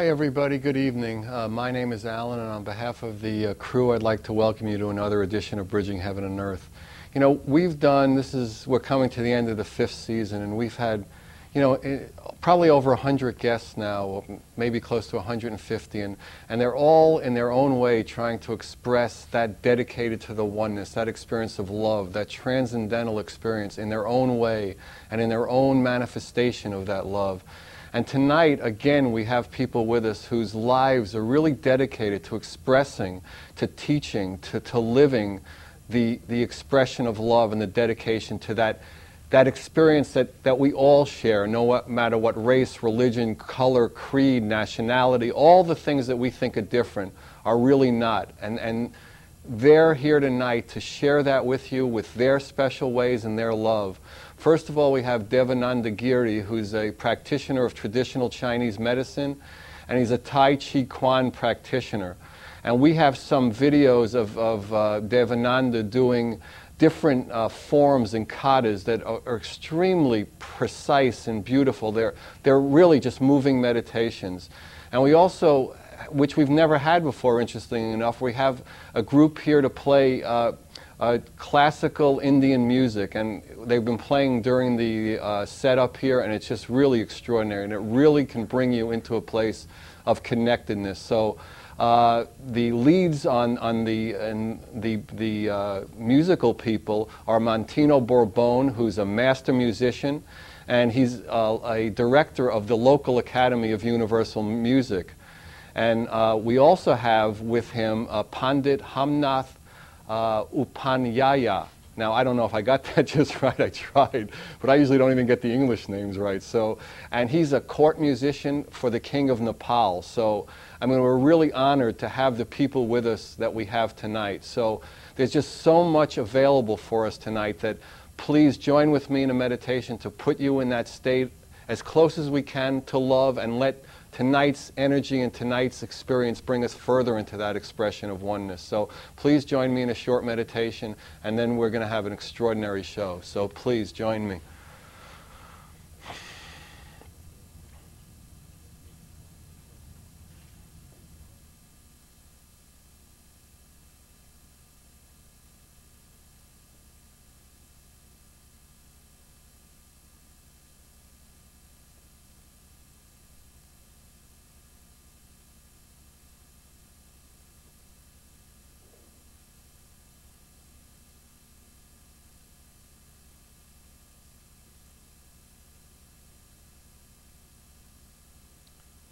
Hi everybody, good evening. My name is Alan, and on behalf of the crew I'd like to welcome you to another edition of Bridging Heaven and Earth. You know, we're coming to the end of the 5th season, and we've had, probably over 100 guests now, maybe close to 150, and they're all in their own way trying to express that dedicated to the oneness, that experience of love, that transcendental experience in their own way and in their own manifestation of that love. And tonight, again, we have people with us whose lives are really dedicated to expressing, to teaching, to living the expression of love and the dedication to that experience that we all share, no matter what race, religion, color, creed, nationality, all the things that we think are different are really not. And they're here tonight to share that with you with their special ways and their love. First of all, we have Devananda Giri, who's a practitioner of traditional Chinese medicine, and he's a Tai Chi Quan practitioner. And we have some videos of Devananda doing different forms and katas that are extremely precise and beautiful. They're really just moving meditations. And we also, which we've never had before, interestingly enough, we have a group here to play classical Indian music, and they've been playing during the setup here, and it's just really extraordinary, and it really can bring you into a place of connectedness. So the leads on the musical people are Montino Bourbon, who's a master musician, and he's a director of the local Academy of Universal Music. And we also have with him Pandit Hamnath Upanyaya. Now, I don't know if I got that just right, I tried, but I usually don't even get the English names right. So, and he's a court musician for the King of Nepal. So, I mean, we're really honored to have the people with us that we have tonight. So, there's just so much available for us tonight that please join with me in a meditation to put you in that state as close as we can to love, and let tonight's energy and tonight's experience bring us further into that expression of oneness. So please join me in a short meditation, and then we're going to have an extraordinary show. So please join me.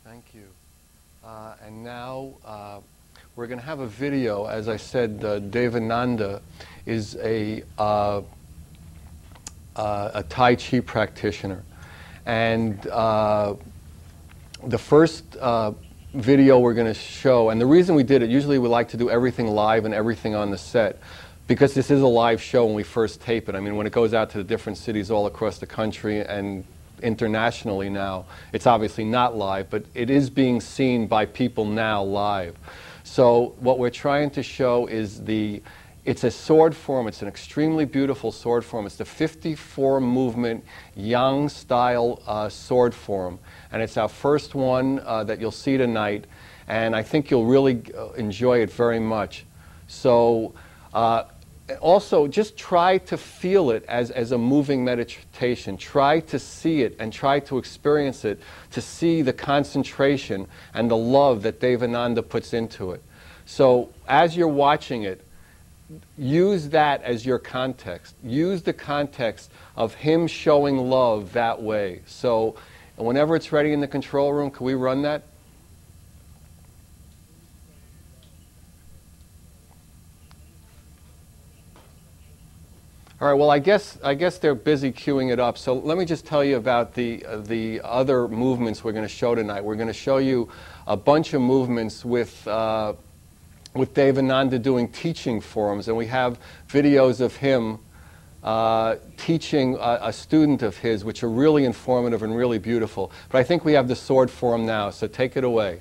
Thank you. And now we're going to have a video. As I said, Devananda is a Tai Chi practitioner. And the first video we're going to show, and the reason we did it, usually we like to do everything live and everything on the set, because this is a live show when we first tape it. I mean, when it goes out to the different cities all across the country and internationally now, it's obviously not live, but it is being seen by people now live. So what we're trying to show is it's a sword form. It's an extremely beautiful sword form. It's the 54 movement Yang style sword form, and it's our first one that you'll see tonight, and I think you'll really enjoy it very much. So also, just try to feel it as a moving meditation. Try to see it and try to experience it, to see the concentration and the love that Devananda puts into it. So as you're watching it, use that as your context. Use the context of him showing love that way. So whenever it's ready in the control room, can we run that? All right, well, I guess they're busy queuing it up, so let me just tell you about the other movements we're going to show tonight. We're going to show you a bunch of movements with Devananda doing teaching forms, and we have videos of him teaching a student of his, which are really informative and really beautiful. But I think we have the sword form now, so take it away.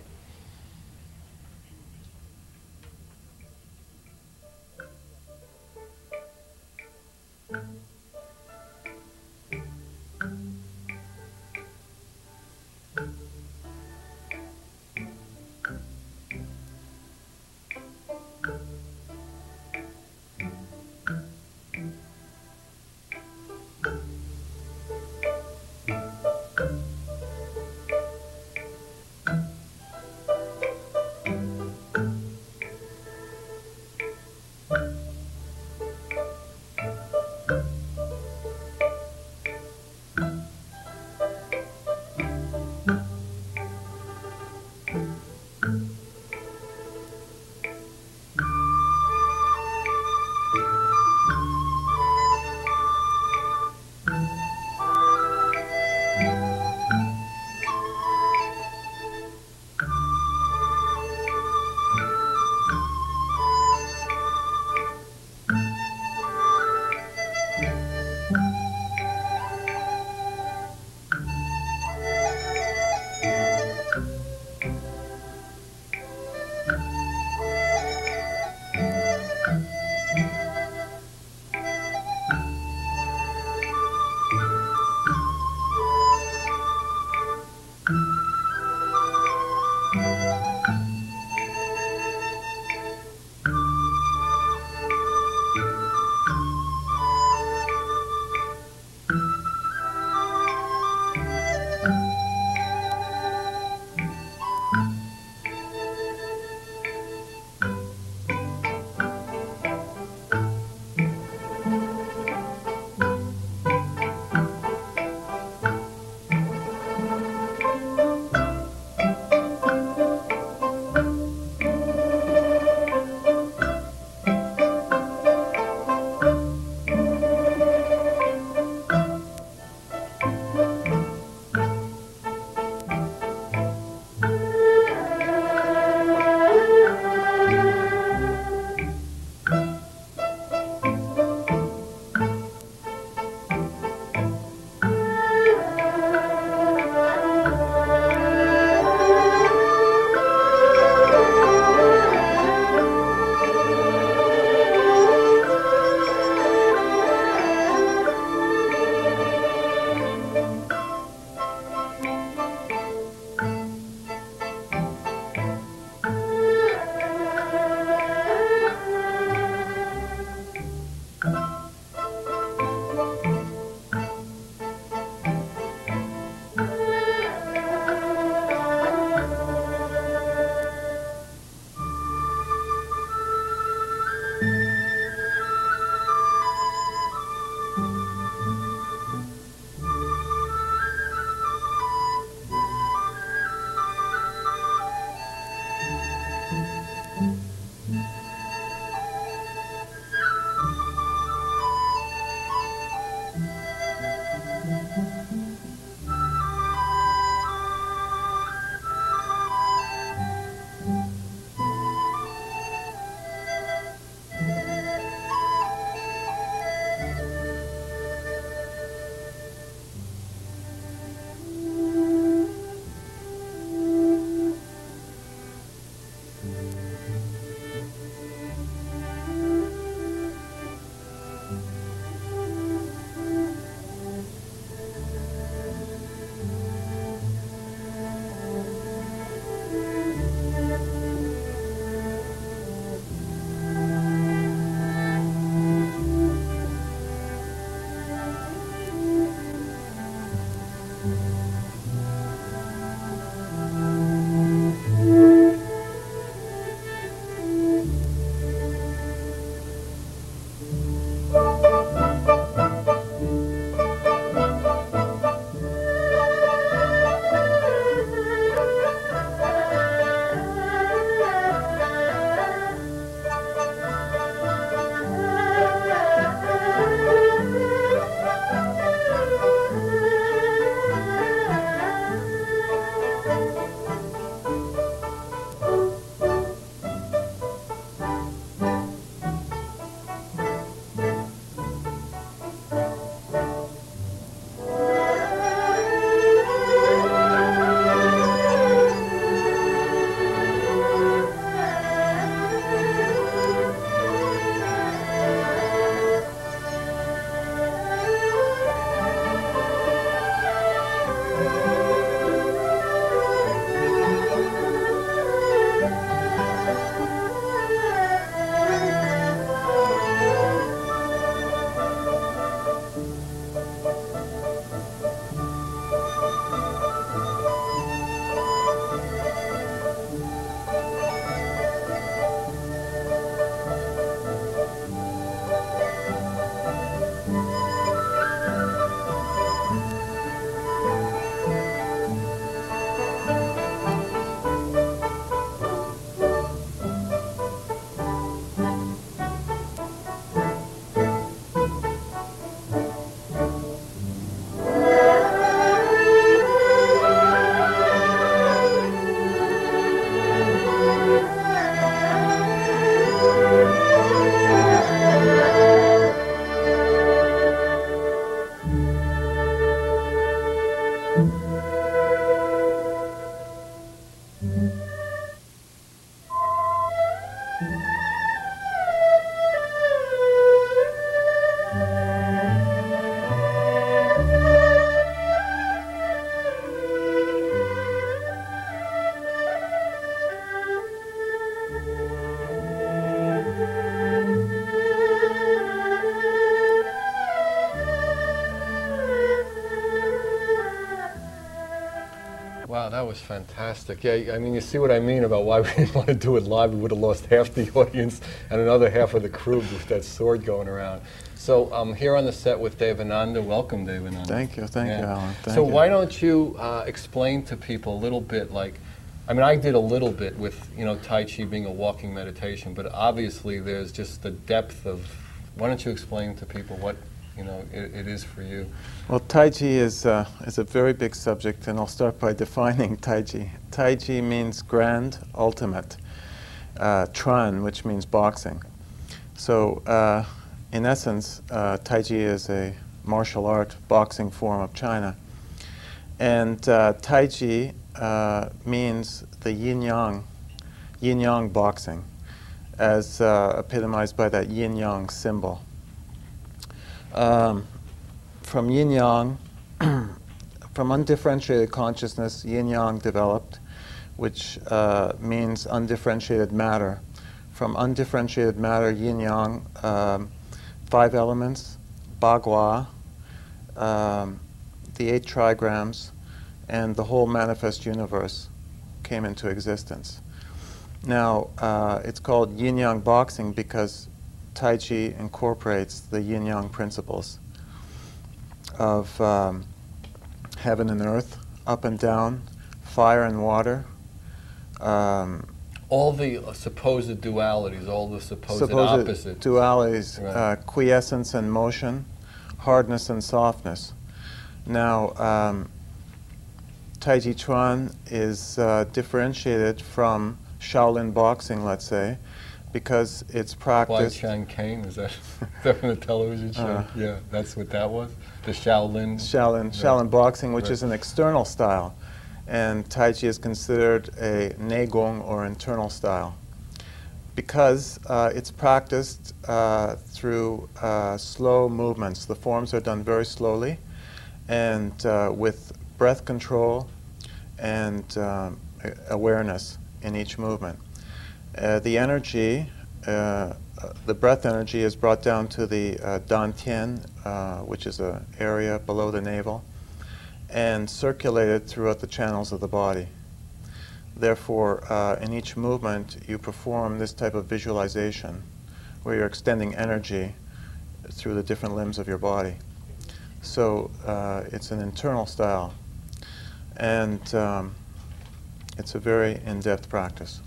was fantastic. Yeah, I mean, you see what I mean about why we didn't want to do it live. We would have lost half the audience and another half of the crew with that sword going around. So I'm here on the set with Devananda. Welcome, Devananda. Thank you, Alan. Thank so you. why don't you explain to people a little bit, like, I mean, I did a little bit with, you know, Tai Chi being a walking meditation, but obviously there's just the depth of, why don't you explain to people what, you know, it is for you? Well, Tai Chi is a very big subject, and I'll start by defining Tai Chi. Tai Chi means grand, ultimate. Quan, which means boxing. So, in essence, Tai Chi is a martial art boxing form of China. And Tai Chi means the yin-yang boxing, as epitomized by that yin-yang symbol. From yin-yang, from undifferentiated consciousness, yin-yang developed, which means undifferentiated matter. From undifferentiated matter, yin-yang, 5 elements, Bagua, the 8 trigrams, and the whole manifest universe came into existence. Now, it's called yin-yang boxing because Tai Chi incorporates the yin-yang principles of heaven and earth, up and down, fire and water. All the supposed dualities, all the supposed opposites. Dualities, right. quiescence and motion, hardness and softness. Now, Tai Chi Chuan is differentiated from Shaolin boxing, let's say, because it's practiced. Why Chan Kane? Is that from the television show? Yeah, that's what that was? The Shaolin? Shaolin boxing, which is an external style. And Tai Chi is considered a Neigong, or internal style, because it's practiced through slow movements. The forms are done very slowly, and with breath control and awareness in each movement. The energy, the breath energy, is brought down to the dantian, which is an area below the navel, and circulated throughout the channels of the body. Therefore, in each movement, you perform this type of visualization, where you're extending energy through the different limbs of your body. So it's an internal style, and it's a very in-depth practice.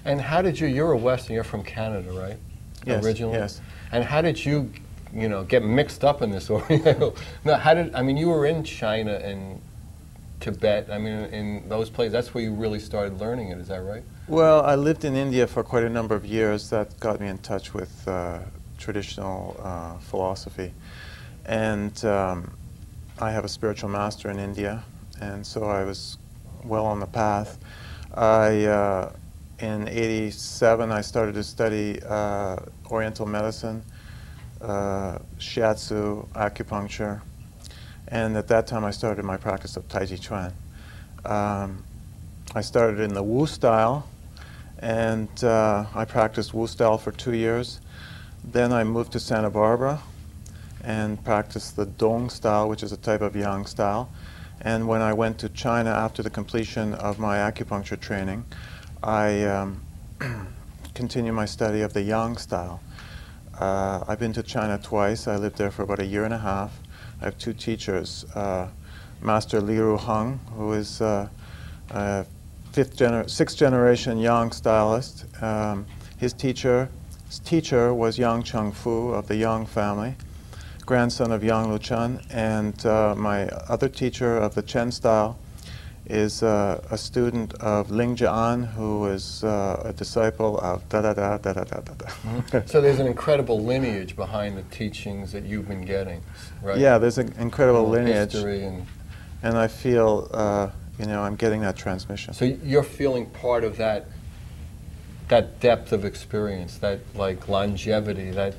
And how did you're a Western, you're from Canada, right? Yes, originally? yes. And how did you get mixed up in this? Or, no, I mean, you were in China and Tibet, I mean, in those places, that's where you really started learning it, is that right? Well, I lived in India for quite a number of years. That got me in touch with traditional philosophy. And I have a spiritual master in India, and so I was well on the path. In '87, I started to study Oriental medicine, shiatsu, acupuncture, and at that time I started my practice of Tai Chi Chuan. I started in the Wu style, and I practiced Wu style for 2 years. Then I moved to Santa Barbara and practiced the Dong style, which is a type of Yang style. And when I went to China after the completion of my acupuncture training, I continued my study of the Yang style. I've been to China twice. I lived there for about 1.5 years. I have 2 teachers, Master Liu Hung, who is a 6th generation Yang stylist. His teacher was Yang Chung Fu of the Yang family, grandson of Yang Luchan, and my other teacher of the Chen style is a student of Ling Jian, who is a disciple of da-da-da-da-da-da-da. So there's an incredible lineage behind the teachings that you've been getting, right? Yeah, there's an incredible lineage. History and I feel, I'm getting that transmission. So you're feeling part of that depth of experience, that like longevity, that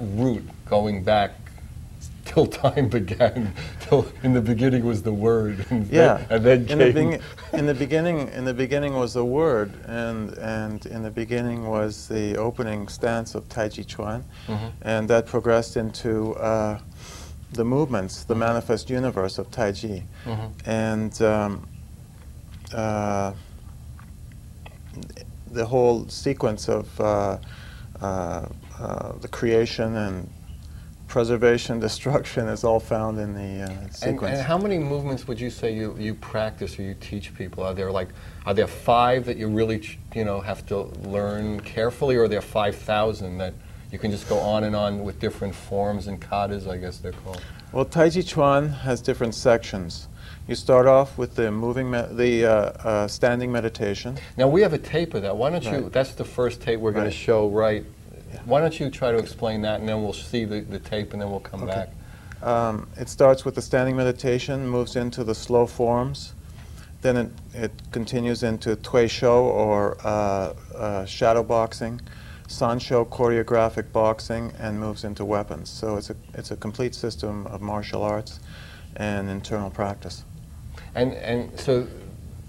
root going back till time began, till in the beginning was the word, and yeah, then came. In the beginning was the word, and in the beginning was the opening stance of Tai Chi Chuan, and that progressed into the movements, the manifest universe of Tai Chi, and the whole sequence of the creation and preservation, destruction is all found in the sequence. And how many movements would you say you practice or you teach people? Are there 5 that you really have to learn carefully, or are there 5,000 that you can just go on and on with different forms and katas, I guess they're called? Well, Tai Chi Chuan has different sections. You start off with the standing meditation. Now we have a tape of that. Why don't you? That's the first tape we're going to show, right? Why don't you try to explain that, and then we'll see the tape, and then we'll come back. It starts with the standing meditation, moves into the slow forms, then it continues into Tui Shou, or shadow boxing, San Shou, choreographic boxing, and moves into weapons. So it's a complete system of martial arts and internal practice. And so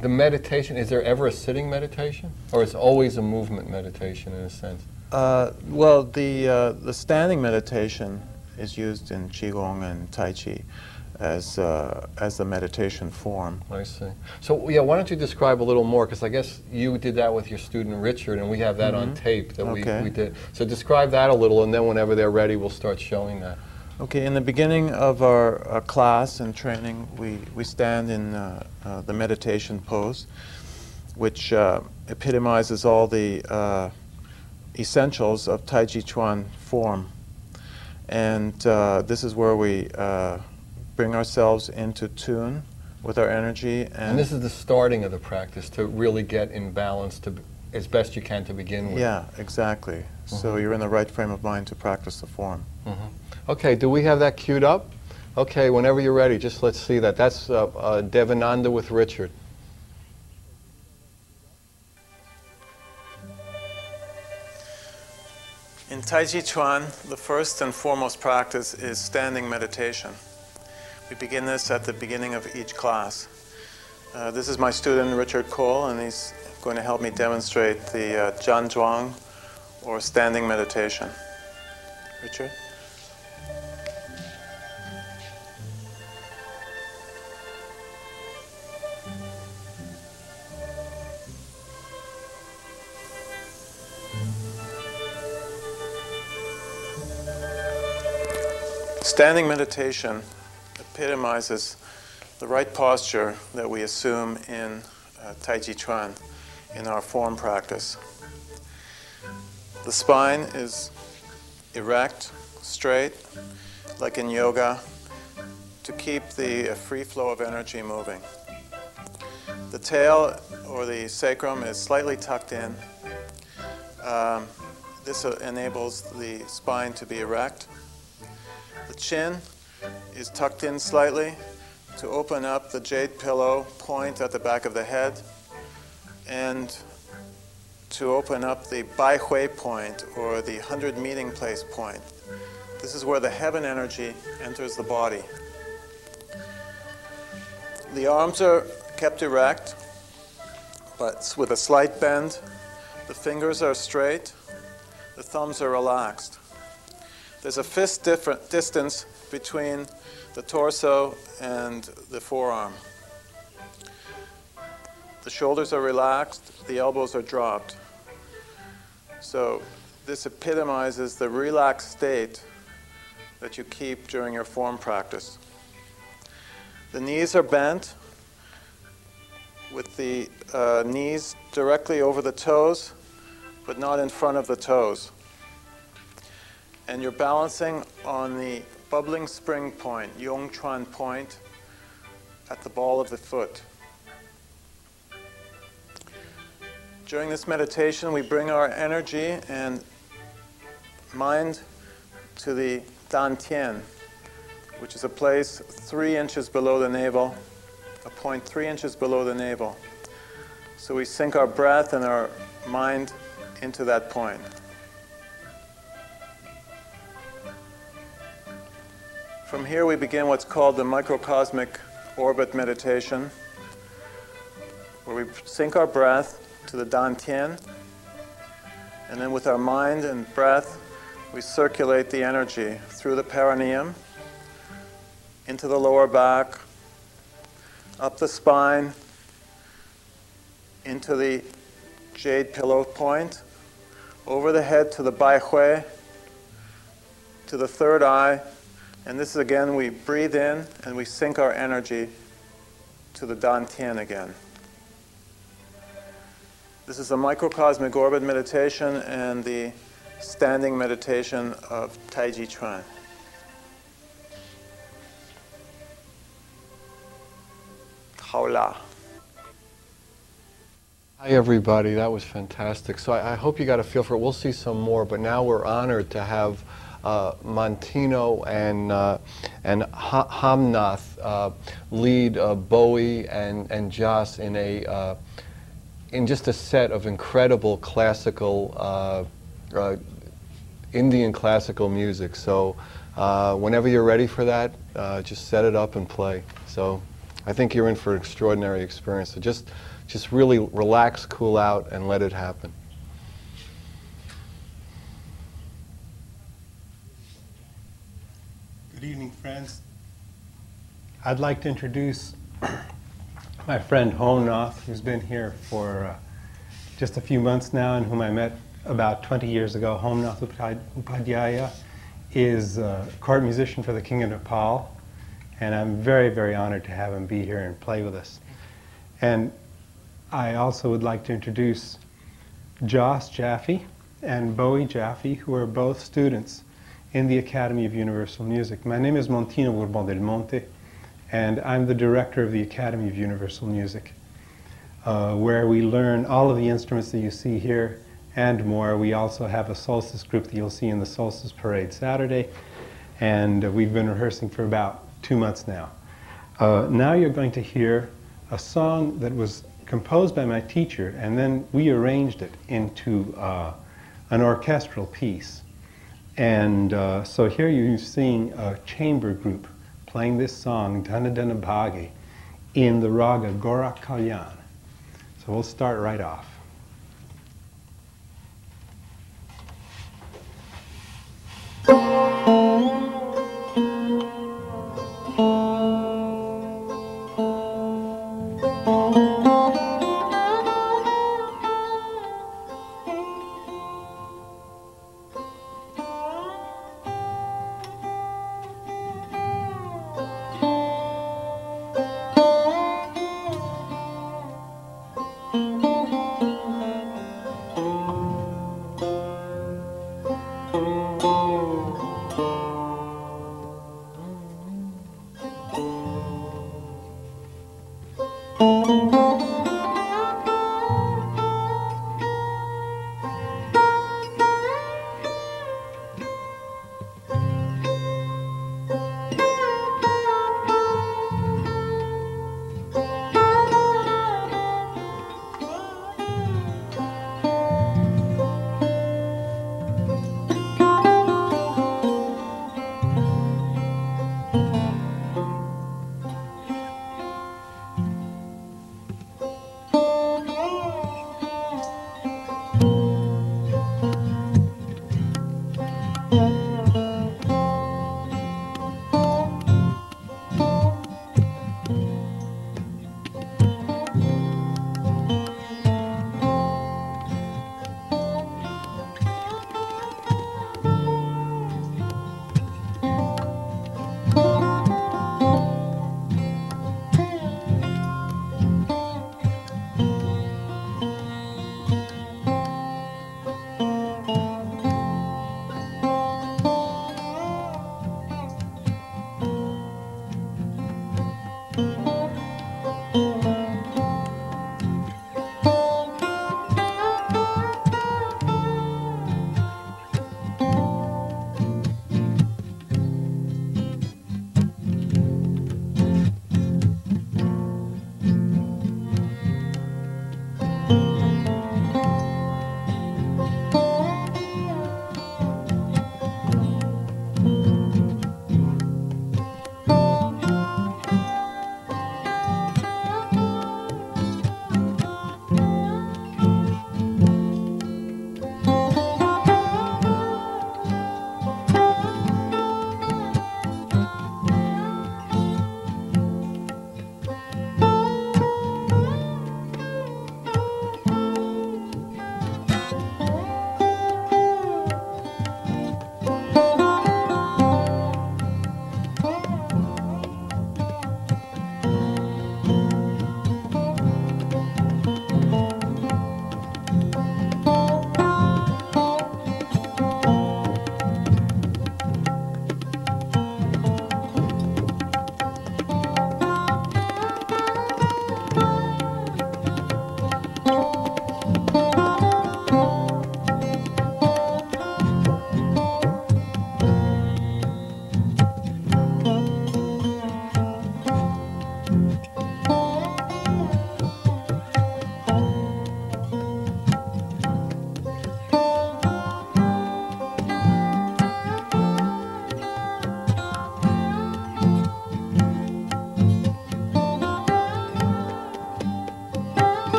the meditation, is there ever a sitting meditation, or is it always a movement meditation in a sense? Well, the standing meditation is used in Qigong and Tai Chi as the meditation form. I see. So yeah, why don't you describe a little more, because I guess you did that with your student Richard, and we have that on tape that we did. So describe that a little, and then whenever they're ready, we'll start showing that. Okay, in the beginning of our class and training, we stand in the meditation pose, which epitomizes all the essentials of Tai Chi Chuan form. And this is where we bring ourselves into tune with our energy. And this is the starting of the practice, to really get in balance as best you can to begin with. Yeah, exactly. So you're in the right frame of mind to practice the form. Okay, do we have that queued up? Okay, whenever you're ready, just let's see that. That's Devananda with Richard. In Tai Chi Chuan, the first and foremost practice is standing meditation. We begin this at the beginning of each class. This is my student Richard Cole, and he's going to help me demonstrate the Jian Zhuang, or standing meditation. Richard? Standing meditation epitomizes the right posture that we assume in Tai Chi Chuan in our form practice. The spine is erect, straight, like in yoga, to keep the free flow of energy moving. The tail, or the sacrum, is slightly tucked in. This enables the spine to be erect. The chin is tucked in slightly to open up the jade pillow point at the back of the head, and to open up the Bai Hui point, or the 100 meeting place point. This is where the heaven energy enters the body. The arms are kept erect, but with a slight bend. The fingers are straight. The thumbs are relaxed. There's a fist distance between the torso and the forearm. The shoulders are relaxed, the elbows are dropped. So this epitomizes the relaxed state that you keep during your form practice. The knees are bent, with the knees directly over the toes, but not in front of the toes. And you're balancing on the bubbling spring point, Yong Chuan point, at the ball of the foot. During this meditation, we bring our energy and mind to the Dan Tian, which is a place 3 inches below the navel, a point 3 inches below the navel. So we sink our breath and our mind into that point. From here we begin what's called the microcosmic orbit meditation, where we sink our breath to the Dan Tian, and then with our mind and breath we circulate the energy through the perineum, into the lower back, up the spine, into the jade pillow point, over the head to the bai hui, to the third eye, and this is again, we breathe in and we sink our energy to the dantian again. This is a microcosmic orbit meditation and the standing meditation of Taiji Chuan. Haola. Hi everybody, that was fantastic. So I hope you got a feel for it. We'll see some more, but now we're honored to have Montino and Hamnath lead Bowie and Jas in just a set of incredible classical, Indian classical music. So whenever you're ready for that, just set it up and play. So I think you're in for an extraordinary experience. So just really relax, cool out, and let it happen. Good evening, friends. I'd like to introduce my friend Homnath, who's been here for just a few months now and whom I met about 20 years ago. Homnath Upadhyaya is a court musician for the King of Nepal, and I'm very, very honored to have him be here and play with us. And I also would like to introduce Jas Jaffe and Bowie Jaffe, who are both students in the Academy of Universal Music. My name is Montino Bourbon del Monte, and I'm the director of the Academy of Universal Music, where we learn all of the instruments that you see here and more. We also have a solstice group that you'll see in the Solstice Parade Saturday, and we've been rehearsing for about 2 months now. Now you're going to hear a song that was composed by my teacher, and then we arranged it into an orchestral piece. And so here you're seeing a chamber group playing this song, Dana Dana Bhagi, in the raga Gorak Kalyan. So we'll start right off.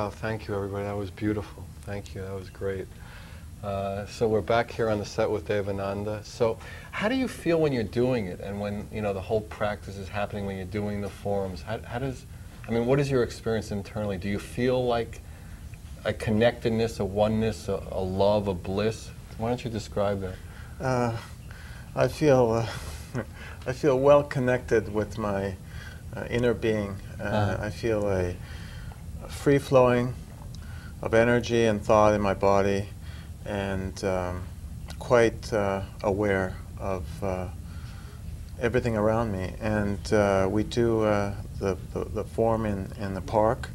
Wow, thank you, everybody. That was beautiful. Thank you. That was great. So we're back here on the set with Devananda. So how do you feel when you're doing it, and when the whole practice is happening, when you're doing the forms? What is your experience internally? Do you feel like a connectedness, a oneness, a love, a bliss? Why don't you describe that? I feel I feel well connected with my inner being. I feel a free flowing of energy and thought in my body, and quite aware of everything around me. And we do the form in the park,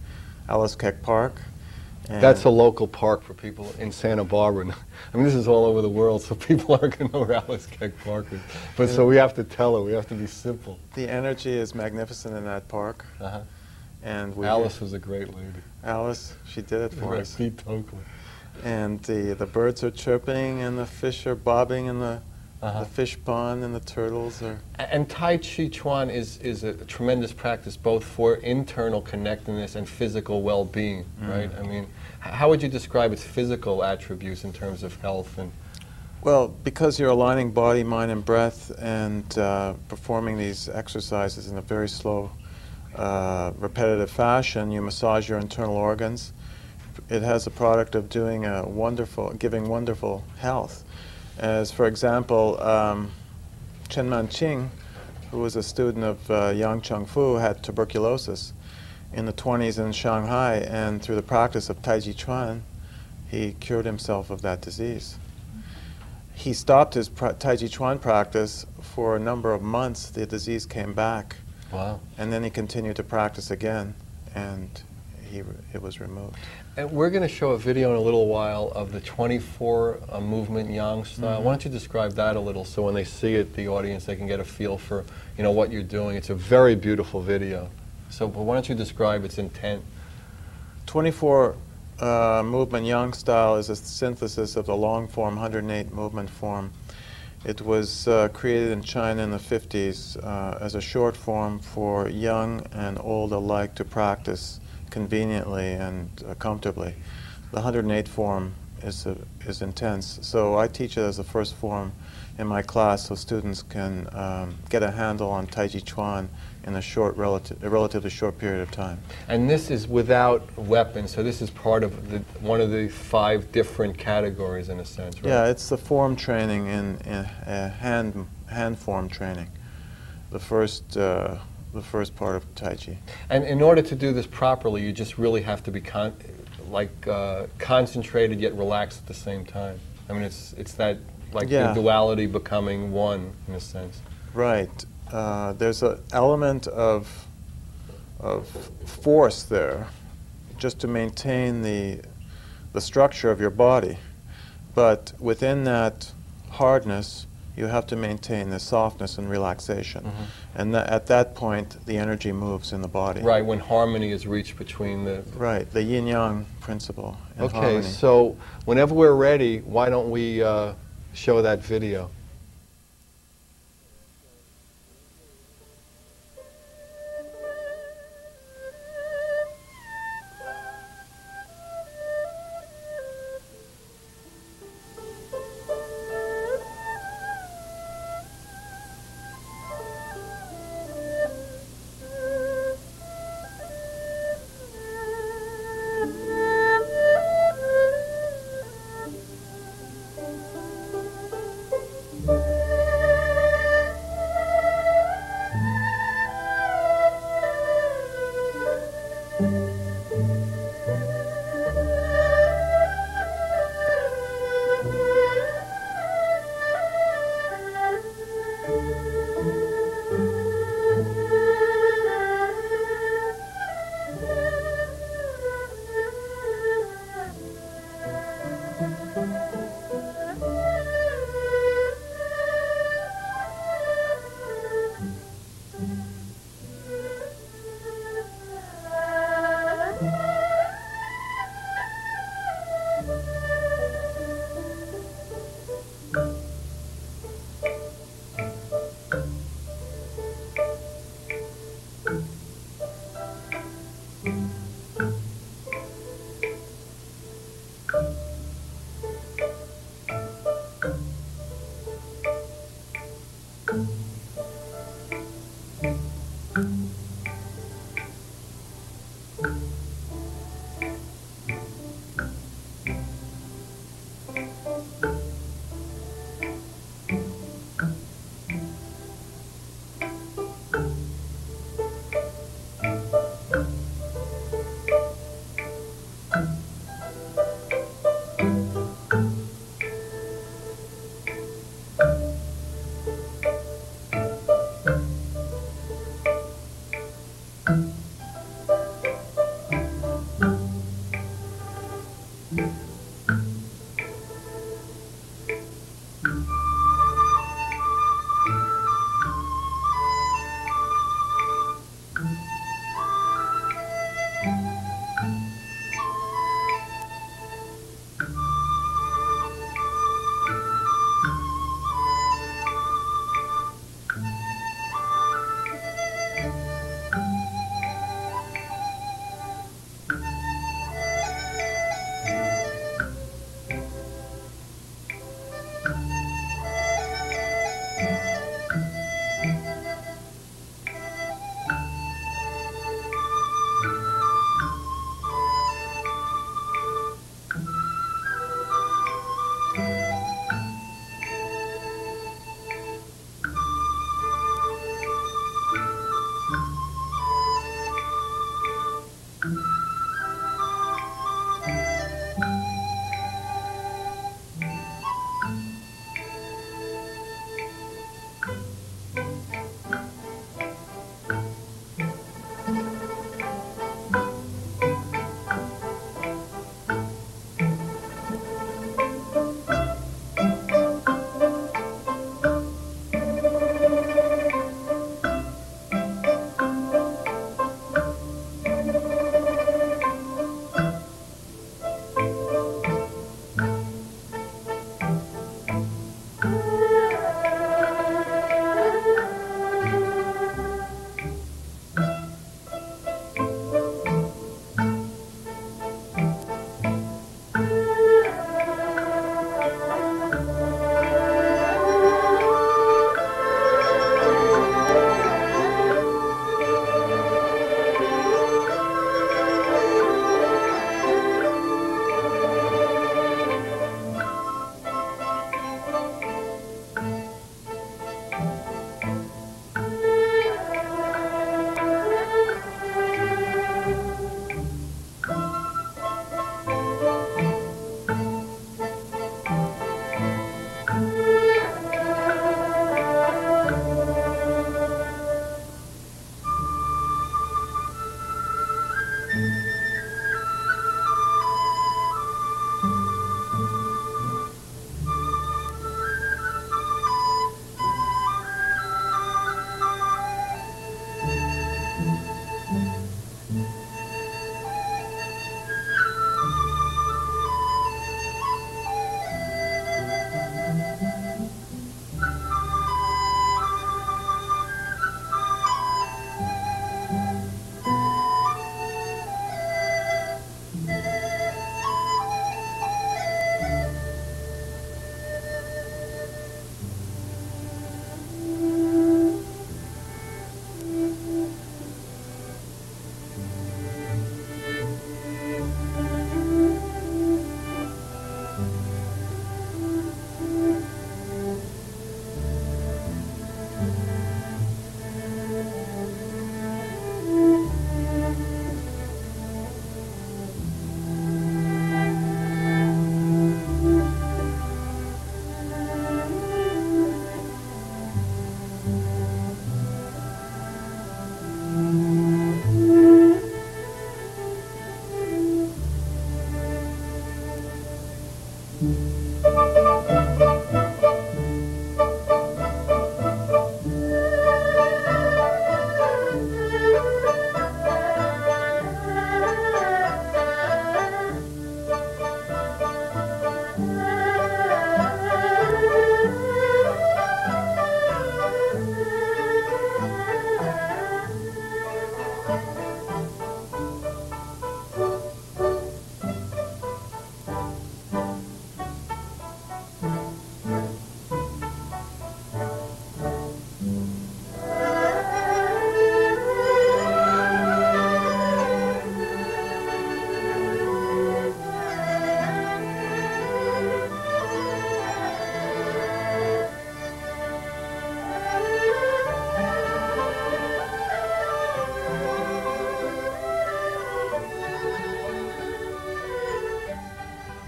Alice Keck Park. And that's a local park for people in Santa Barbara. I mean, this is all over the world, so people aren't going to know where Alice Keck Park is. But so we have to tell her. We have to be simple. The energy is magnificent in that park. And Alice was a great lady. Alice, she did it for us. Pete Oakley. And the birds are chirping, and the fish are bobbing in the fish pond, and the turtles are... And Tai Chi Chuan is a tremendous practice, both for internal connectedness and physical well-being, right? I mean, how would you describe its physical attributes in terms of health? And well, because you're aligning body, mind, and breath, and performing these exercises in a very slow, repetitive fashion, you massage your internal organs. It has the product of doing giving wonderful health. As for example, Chen Manqing, who was a student of Yang Chung Fu, had tuberculosis in the 20s in Shanghai, and through the practice of Tai Chi Chuan, he cured himself of that disease. He stopped his Tai Chi Chuan practice for a number of months. The disease came back. Wow. And then he continued to practice again, and it was removed. And we're going to show a video in a little while of the 24 movement Yang style. Why don't you describe that a little, so when they see it, the audience, they can get a feel for what you're doing. It's a very beautiful video. So why don't you describe its intent? 24 movement Yang style is a synthesis of the long form 108 movement form. It was created in China in the 50s as a short form for young and old alike to practice conveniently and comfortably. The 108 form is intense, so I teach it as the first form in my class, so students can get a handle on Tai Chi Chuan in a relatively short period of time. And this is without weapons, so this is part of one of the 5 different categories, in a sense, right? Yeah, it's the form training in hand form training. The first part of Tai Chi. And in order to do this properly, you just really have to be concentrated yet relaxed at the same time. I mean, it's that, the duality becoming one, in a sense. Right. There's an element of force there, just to maintain the structure of your body. But within that hardness, you have to maintain the softness and relaxation. And at that point, the energy moves in the body. Right, when harmony is reached between the... Right, the yin-yang principle in okay, harmony. So whenever we're ready, why don't we show that video?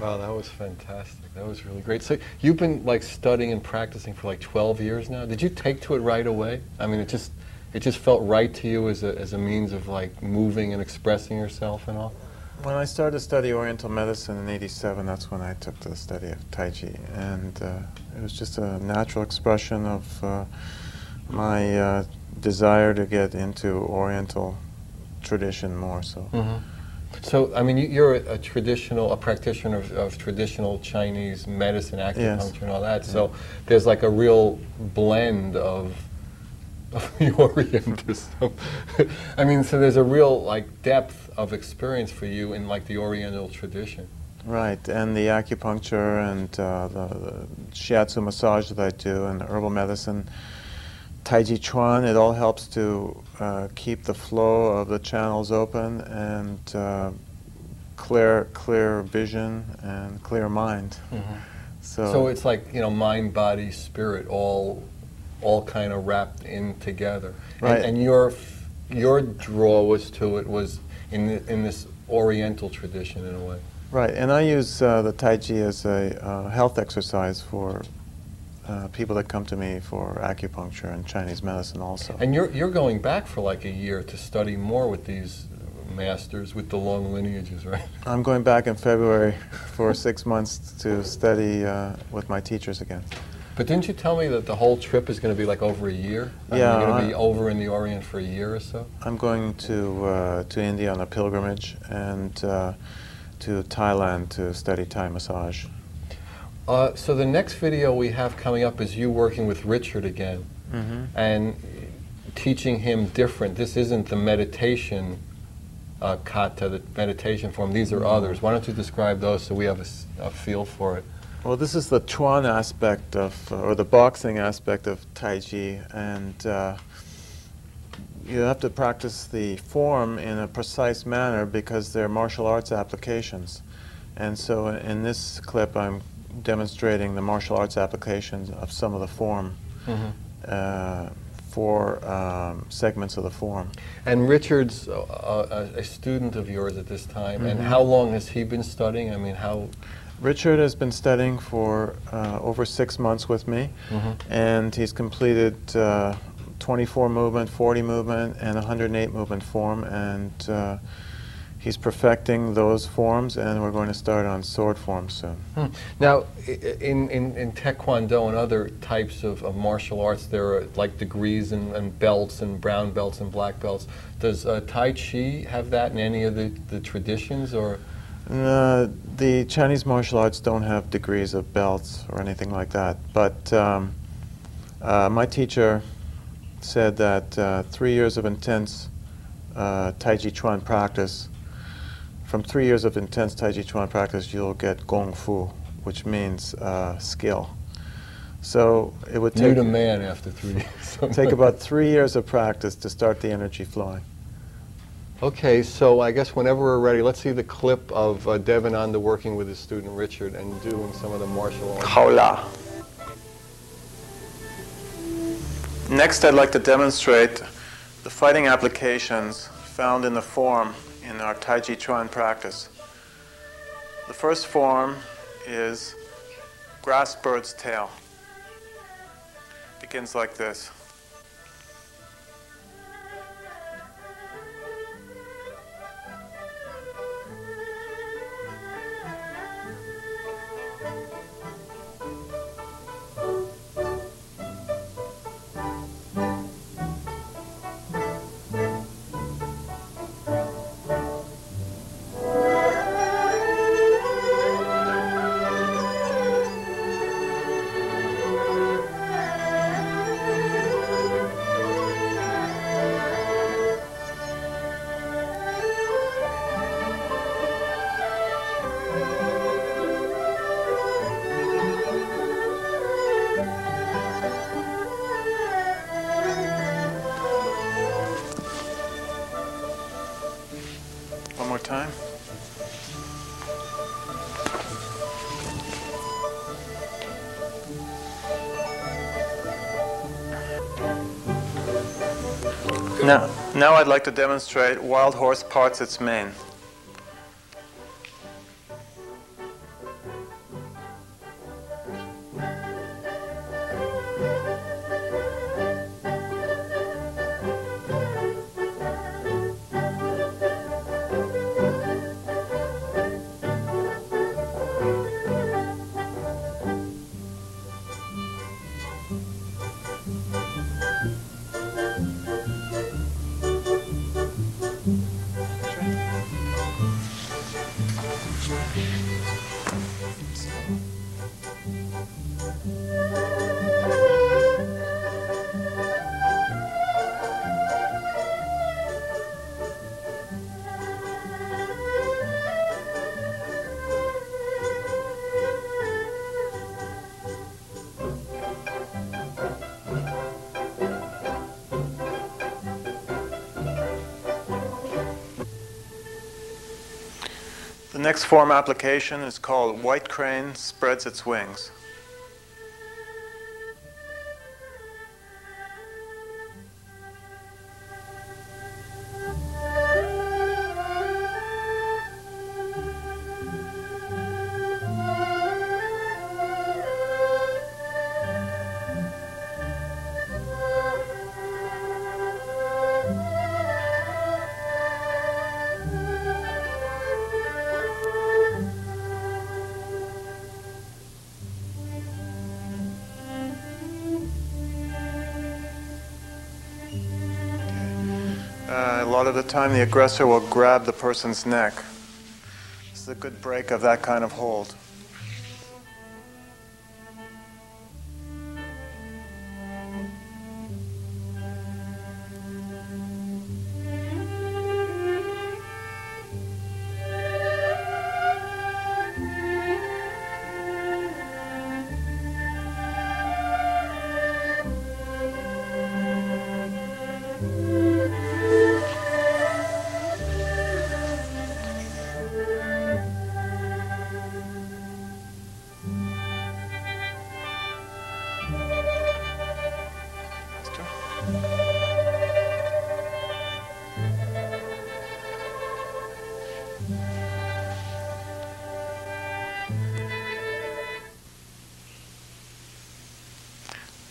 Wow, that was fantastic. That was really great. So you've been like studying and practicing for like 12 years now. Did you take to it right away? I mean, it just felt right to you as a means of like moving and expressing yourself and all? When I started to study Oriental medicine in '87, that's when I took to the study of Tai Chi. And it was just a natural expression of my desire to get into Oriental tradition more so. So, I mean, you're a practitioner of traditional Chinese medicine, acupuncture, and all that. So, there's like a real blend of the Orientalism. I mean, so there's a real like depth of experience for you in like the Oriental tradition. Right, and the acupuncture and the shiatsu massage that I do, and the herbal medicine, Tai Chi Quan, it all helps to keep the flow of the channels open and clear vision and clear mind. So it's like, you know, mind, body, spirit, all kind of wrapped in together. Right. And your draw was to it was in this Oriental tradition in a way. Right, and I use the Tai Chi as a health exercise for people that come to me for acupuncture and Chinese medicine also. And you're going back for like a year to study more with these masters with the long lineages, right? I'm going back in February for 6 months to study with my teachers again. But didn't you tell me that the whole trip is going to be like over a year? Yeah. You're going to be over in the Orient for a year or so? I'm going to India on a pilgrimage and to Thailand to study Thai massage. So the next video we have coming up is you working with Richard again and teaching him different. This isn't the meditation kata, the meditation form. These are others. Why don't you describe those so we have a feel for it? Well, this is the Chuan aspect of, or the boxing aspect of Tai Chi, and you have to practice the form in a precise manner because they're martial arts applications. And so in this clip, I'm demonstrating the martial arts applications of some of the form, four segments of the form. And Richard's a student of yours at this time, and how long has he been studying? I mean, how... Richard has been studying for over 6 months with me, and he's completed 24 movement, 40 movement, and 108 movement form, and he's perfecting those forms, and we're going to start on sword form soon. Now, in Taekwondo and other types of martial arts, there are like degrees and belts and brown belts and black belts. Does Tai Chi have that in any of the traditions, or...? The Chinese martial arts don't have degrees of belts or anything like that, but my teacher said that 3 years of intense Tai Chi Chuan practice, from 3 years of intense Tai Chi Chuan practice, you'll get Gong Fu, which means skill. So it would take... You're the man after 3 years. take about 3 years of practice to start the energy flowing. Okay, so I guess whenever we're ready, let's see the clip of Devananda working with his student Richard and doing some of the martial arts. Haola. Next, I'd like to demonstrate the fighting applications found in the form in our Tai Chi Chuan practice. The first form is grass bird's tail. Begins like this. One more time. Now I'd like to demonstrate wild horse parts its mane. The next form application is called White Crane Spreads Its Wings. A lot of the time the aggressor will grab the person's neck. This is a good break of that kind of hold.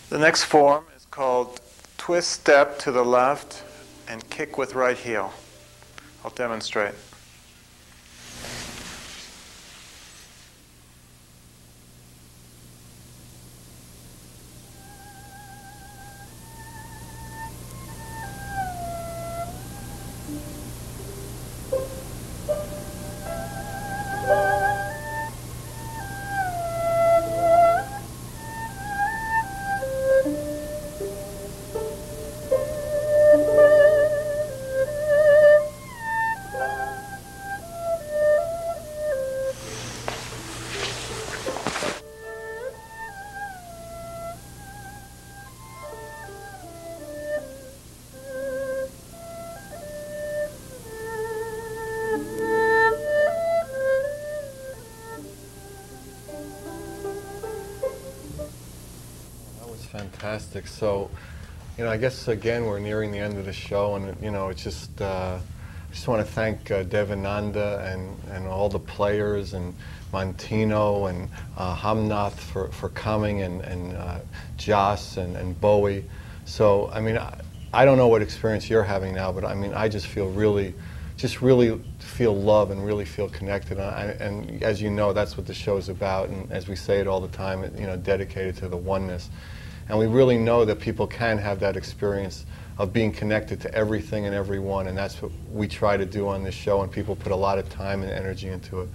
The next form is called twist step to the left and kick with right heel. I'll demonstrate. Fantastic. So, I guess again we're nearing the end of the show, and it's just I just want to thank Devananda and all the players and Montino and Hamnath for coming, and Joss and Bowie. So I don't know what experience you're having now, but I just feel really feel love and really feel connected. And as you know, that's what the show's about, and as we say it all the time, dedicated to the oneness. And we really know that people can have that experience of being connected to everything and everyone, and that's what we try to do on this show, and people put a lot of time and energy into it.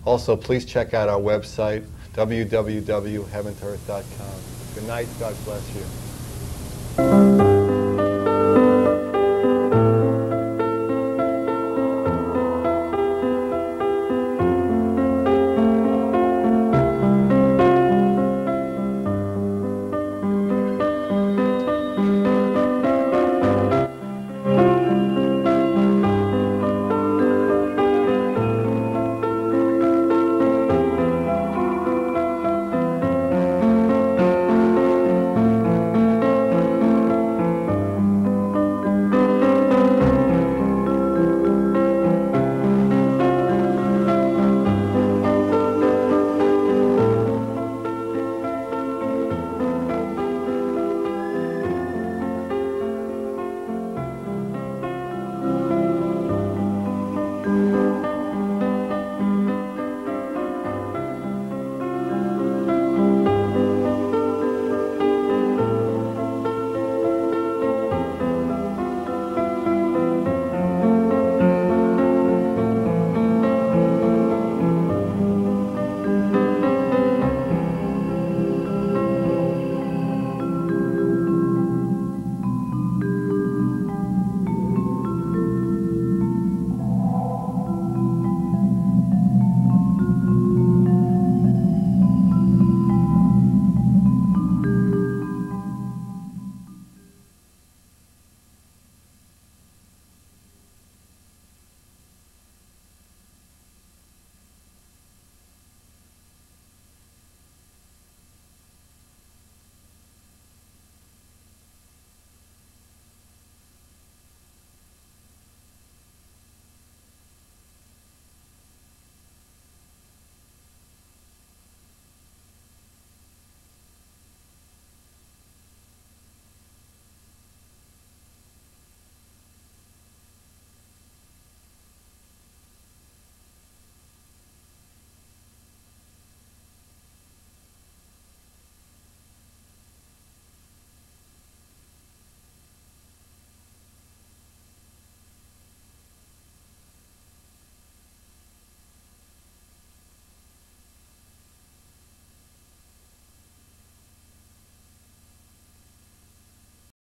Also, please check out our website, www.heaventoearth.com. Good night. God bless you.